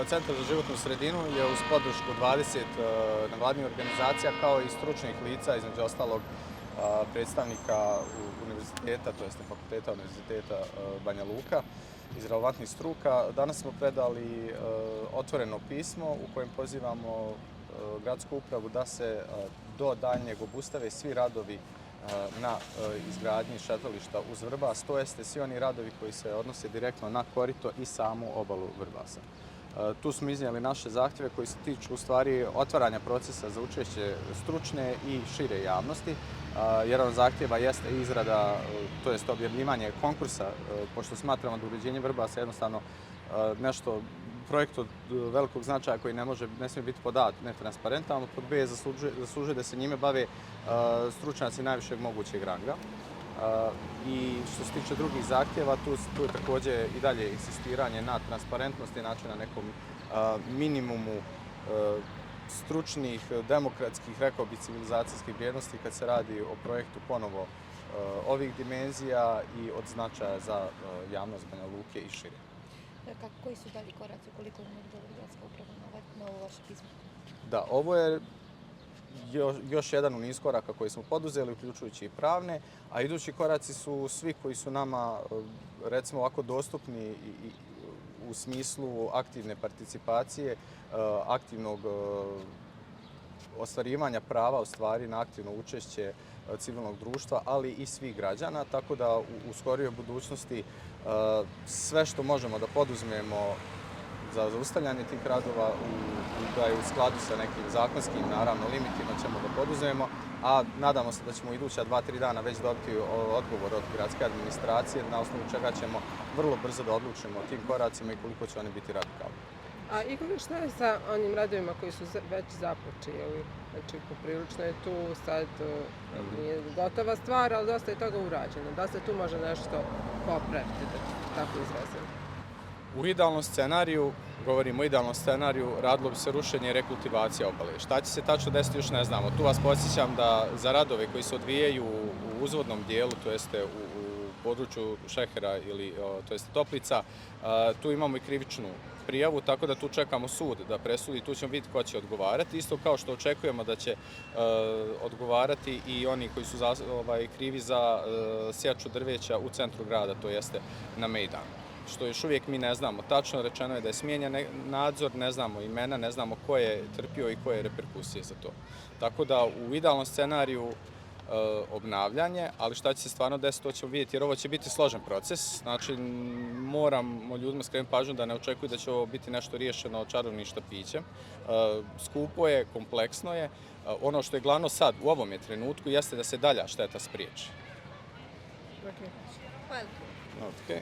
Centar za životnu sredinu je uz podršku 20 nevladinih organizacija kao i stručnih lica, između ostalog predstavnika univerziteta, to jest fakulteta Univerziteta Banja Luka, iz relevantnih struka. Danas smo predali otvoreno pismo u kojem pozivamo gradsku upravu da se do daljnjeg obustave svi radovi na izgradnji šetališta uz Vrbas, to jeste svi oni radovi koji se odnose direktno na korito i samu obalu Vrbasa. Tu smo iznijeli naše zahtjeve koji se tiču u stvari otvaranja procesa za učešće stručne i šire javnosti. Jedan od zahtjeva jeste izrada, to jest objavljivanje konkursa, pošto smatramo da uređenje Vrbasa je jednostavno nešto projekt od velikog značaja koji ne smije biti pod A, netransparentan, a pod B zaslužuje da se njime bave stručnjaci najvišeg mogućeg ranga. I što se tiče drugih zahtjeva, tu je također i dalje insistiranje na transparentnosti, znači na nekom minimumu stručnih, demokratskih, rekao bi, civilizacijskih vrijednosti kad se radi o projektu ponovo ovih dimenzija i od značaja za javnost Banja Luke i šire. Koji su dalji koraci ukoliko ne odgovori gradska uprava na ovo vaše pismo? Da, ovo je još jedan u niz koraka koji smo poduzeli, uključujući i pravne, a idući koraci su svi koji su nama, recimo ovako, dostupni u smislu aktivne participacije, aktivnog ostvarivanja prava u stvari na aktivno učešće civilnog društva, ali i svih građana, tako da u skorijoj budućnosti sve što možemo da poduzmemo za zaustavljanje tih radova da je u skladu sa nekim zakonskim, naravno, limitima ćemo da poduzmemo, a nadamo se da ćemo iduća 2-3 dana već dobiti odgovor od gradske administracije, na osnovu čega ćemo vrlo brzo da odlučimo o tim koracima i koliko će oni biti radikalni. A Igor, šta je sa onim radovima koji su već započeli? Znači, poprilično je tu sad nije gotova stvar, ali dosta je toga urađeno. Da se tu može nešto popraviti, da tako izrazim? U idealnom scenariju, govorimo o idealnom scenariju, radilo bi se rušenje i rekultivacija obale. Šta će se tačno desiti još ne znamo. Tu vas podsjećam da za radove koji se odvijaju u uzvodnom dijelu, to jeste u području Šehera ili to jeste Toplica, tu imamo i krivičnu prijavu, tako da tu čekamo sud da presudi, tu ćemo vidjeti ko će odgovarati. Isto kao što očekujemo da će odgovarati i oni koji su krivi za sječu drveća u centru grada, to jeste na Mejdanu. Što još uvijek mi ne znamo. Tačno rečeno je da je smijenjen nadzor, ne znamo imena, ne znamo ko je trpio i koje reperkusije za to. Tako da u idealnom scenariju obnavljanje, ali šta će se stvarno desiti, to ćemo vidjeti, jer ovo će biti složen proces. Znači, moramo ljudima skrenuti pažnju da ne očekuju da će ovo biti nešto riješeno čarobnim štapićem. Skupo je, kompleksno je. Ono što je glavno sad, u ovom je trenutku, jeste da se dalja šteta spriječi. Hvala. Okay.